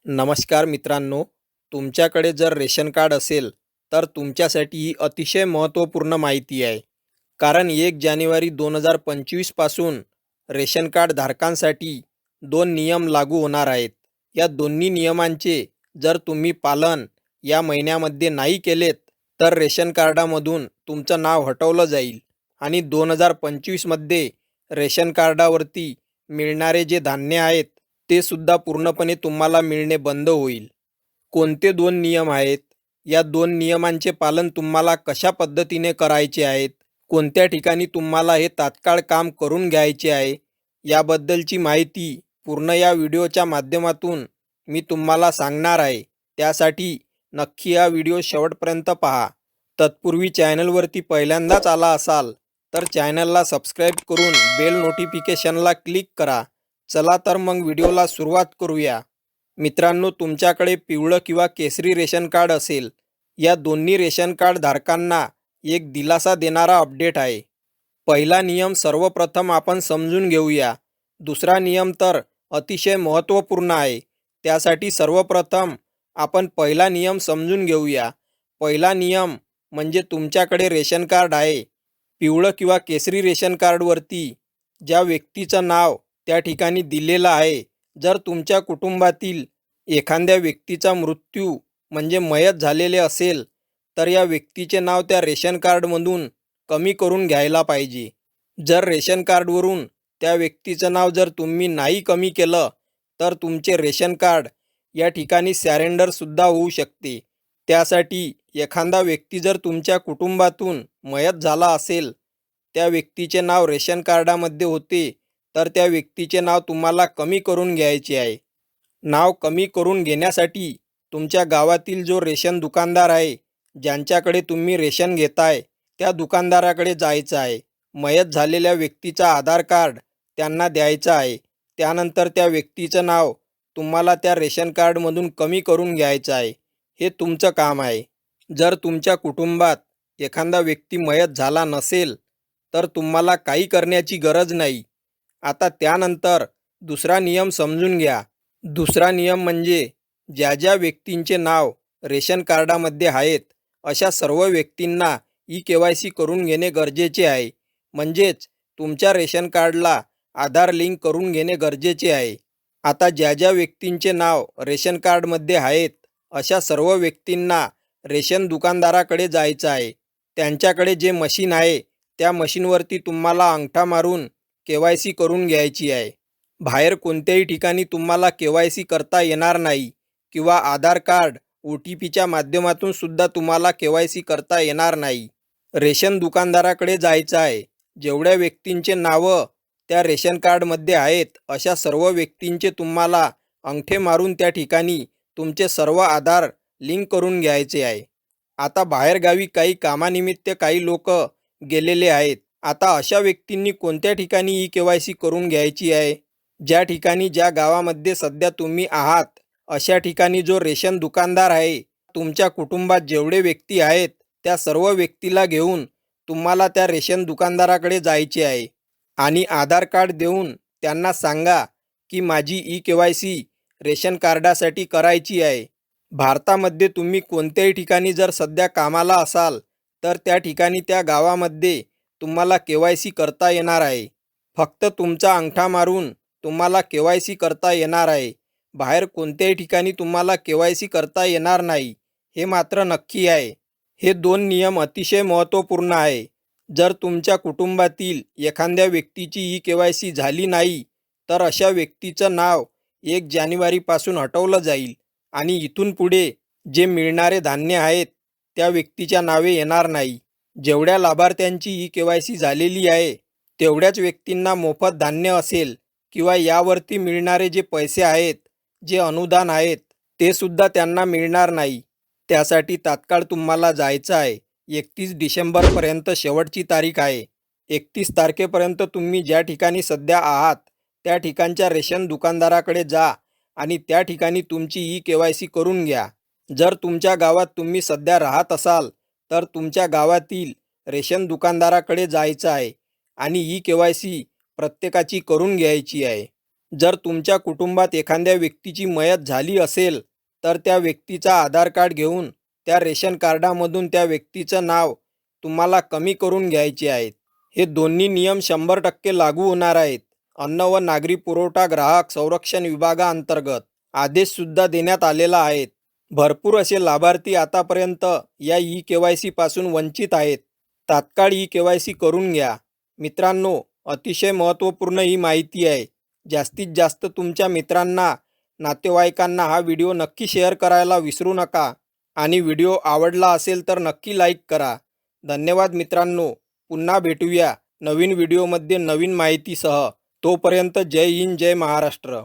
नमस्कार मित्रांनो, तुमच्याकडे जर रेशन कार्ड असेल तर तुमच्यासाठी ही अतिशय महत्त्वपूर्ण माहिती आहे. कारण 1 जानेवारी 2025 पासून रेशन कार्ड धारकांसाठी दोन नियम लागू होणार आहेत. या दोन्ही नियमांचे जर तुम्ही पालन या महिन्यामध्ये नाही केलेत तर रेशन कार्डामधून तुमचं नाव हटवलं जाईल आणि 2025मध्ये रेशन कार्डावरती मिळणारे जे धान्य आहेत ते सुद्धा पूर्णपणे तुम्हाला मिळणे बंद होईल. कोणते दोन नियम आहेत? या दोन नियमांचे पालन तुम्हाला कशा पद्धतीने करायचे आहेत? कोणत्या ठिकाणी तुम्हाला हे तात्काळ काम करून घ्यायचे आहे? याबद्दलची माहिती पूर्ण या व्हिडिओच्या माध्यमातून मी तुम्हाला सांगणार आहे. त्यासाठी नक्की हा व्हिडिओ शेवटपर्यंत पहा. तत्पूर्वी चॅनलवरती पहिल्यांदाच आला असाल तर चॅनलला सबस्क्राईब करून बेल नोटिफिकेशनला क्लिक करा. चला तर मग व्हिडिओला सुरुवात करूया. मित्रांनो, तुमच्याकडे पिवळं किंवा केसरी रेशन कार्ड असेल, या दोन्ही रेशन कार्ड धारकांना एक दिलासा देणारा अपडेट आहे. पहिला नियम सर्वप्रथम आपण समजून घेऊया. दुसरा नियम तर अतिशय महत्त्वपूर्ण आहे. त्यासाठी सर्वप्रथम आपण पहिला नियम समजून घेऊया. पहिला नियम म्हणजे तुमच्याकडे रेशन कार्ड आहे. पिवळं किंवा केसरी रेशन कार्डवरती ज्या व्यक्तीचं नाव त्या ठिकाणी दिलेलं आहे, जर तुमच्या कुटुंबातील एखाद्या व्यक्तीचा मृत्यू म्हणजे मयत झालेले असेल तर या व्यक्तीचे नाव त्या रेशन कार्डमधून कमी करून घ्यायला पाहिजे. जर रेशन कार्डवरून त्या व्यक्तीचं नाव जर तुम्ही नाही कमी केलं तर तुमचे रेशन कार्ड या ठिकाणी सॅरेंडरसुद्धा होऊ शकते. त्यासाठी एखादा व्यक्ती जर तुमच्या कुटुंबातून मयत झाला असेल, त्या व्यक्तीचे नाव रेशन कार्डामध्ये होते तर त्या व्यक्तीचे नाव तुम्हाला कमी करून घ्यायचे आहे. नाव कमी करून घेण्यासाठी तुमच्या गावातील जो रेशन दुकानदार आहे, ज्यांच्याकडे तुम्ही रेशन घेताय, त्या दुकानदाराकडे जायचं आहे. मयत झालेल्या व्यक्तीचा आधार कार्ड त्यांना द्यायचं आहे. त्यानंतर त्या व्यक्तीचं नाव तुम्हाला त्या रेशन कार्डमधून कमी करून घ्यायचं आहे. हे तुमचं काम आहे. जर तुमच्या कुटुंबात एखादा व्यक्ती मयत झाला नसेल तर तुम्हाला काही करण्याची गरज नाही. आता त्यानंतर दुसरा नियम समजून घ्या. दुसरा नियम म्हणजे ज्या ज्या व्यक्तींचे नाव रेशन कार्डामध्ये आहेत अशा सर्व व्यक्तींना KYC करून घेणे गरजेचे आहे. म्हणजेच तुमच्या रेशन कार्डला आधार लिंक करून घेणे गरजेचे आहे. आता ज्या ज्या व्यक्तींचे नाव रेशन कार्डमध्ये आहेत अशा सर्व व्यक्तींना रेशन दुकानदाराकडे जायचं आहे. त्यांच्याकडे जे मशीन आहे त्या मशीनवरती तुम्हाला अंगठा मारून KYC करून घ्यायची आहे. बाहेर कोणत्याही ठिकाणी तुम्हाला KYC करता येणार नाही किंवा आधार कार्ड OTPच्या माध्यमातून सुद्धा तुम्हाला KYC करता येणार नाही. रेशन दुकानदाराकडे जायचं आहे. जेवढ्या व्यक्तींचे नावं त्या रेशन कार्डमध्ये आहेत अशा सर्व व्यक्तींचे तुम्हाला अंगठे मारून त्या ठिकाणी तुमचे सर्व आधार लिंक करून घ्यायचे आहे. आता बाहेरगावी काही कामानिमित्त काही लोक गेलेले आहेत. आता अशा व्यक्तींनी कोणत्या ठिकाणी KYC करून घ्यायची आहे? ज्या ठिकाणी ज्या गावामध्ये सध्या तुम्ही आहात अशा ठिकाणी जो रेशन दुकानदार आहे, तुमच्या कुटुंबात जेवढे व्यक्ती आहेत त्या सर्व व्यक्तीला घेऊन तुम्हाला त्या रेशन दुकानदाराकडे जायचे आहे आणि आधार कार्ड देऊन त्यांना सांगा की माझी KYC रेशन कार्डासाठी करायची आहे. भारतामध्ये तुम्ही कोणत्याही ठिकाणी जर सध्या कामाला असाल तर त्या ठिकाणी त्या गावामध्ये तुम्हाला KYC करता येणार आहे. फक्त तुमचा अंगठा मारून तुम्हाला KYC करता येणार आहे. बाहेर कोणत्याही ठिकाणी तुम्हाला KYC करता येणार नाही, हे मात्र नक्की आहे. हे दोन नियम अतिशय महत्त्वपूर्ण आहे. जर तुमच्या कुटुंबातील एखाद्या व्यक्तीची KYC झाली नाही तर अशा व्यक्तीचं नाव 1 जानेवारीपासून हटवलं जाईल आणि इथून पुढे जे मिळणारे धान्य आहेत त्या व्यक्तीच्या नावे येणार नाही. जेवढ्या लाभार्थ्यांची KYC झालेली आहे तेवढ्याच व्यक्तींना मोफत धान्य असेल किंवा यावरती मिळणारे जे पैसे आहेत, जे अनुदान आहेत, ते सुद्धा त्यांना मिळणार नाही. त्यासाठी तात्काळ तुम्हाला जायचं आहे. 31 डिसेंबरपर्यंत शेवटची तारीख आहे. 31 तारखेपर्यंत तुम्ही ज्या ठिकाणी सध्या आहात त्या ठिकाणच्या रेशन दुकानदाराकडे जा आणि त्या ठिकाणी तुमची KYC करून घ्या. जर तुमच्या गावात तुम्ही सध्या राहत असाल तर तुमच्या गावातील रेशन दुकानदाराकडे जायचं आहे आणि KYC प्रत्येकाची करून घ्यायची आहे. जर तुमच्या कुटुंबात एखाद्या व्यक्तीची मयत झाली असेल तर त्या व्यक्तीचा आधार कार्ड घेऊन त्या रेशन कार्डामधून त्या व्यक्तीचं नाव तुम्हाला कमी करून घ्यायचे आहेत. हे दोन्ही नियम 100% लागू होणार आहेत. अन्न व नागरी पुरवठा ग्राहक संरक्षण विभागाअंतर्गत आदेशसुद्धा देण्यात आलेला आहे. भरपूर असे लाभार्थी आतापर्यंत या ई-KYC पासून वंचित आहेत. तात्काळ ई-KYC करून घ्या. मित्रांनो, अतिशय महत्त्वपूर्ण ही माहिती आहे. जास्तीत जास्त तुमच्या मित्रांना, नातेवाईकांना हा व्हिडिओ नक्की शेअर करायला विसरू नका आणि व्हिडिओ आवडला असेल तर नक्की लाईक करा. धन्यवाद मित्रांनो. पुन्हा भेटूया नवीन व्हिडिओमध्ये नवीन माहितीसह. तोपर्यंत जय हिंद, जय महाराष्ट्र.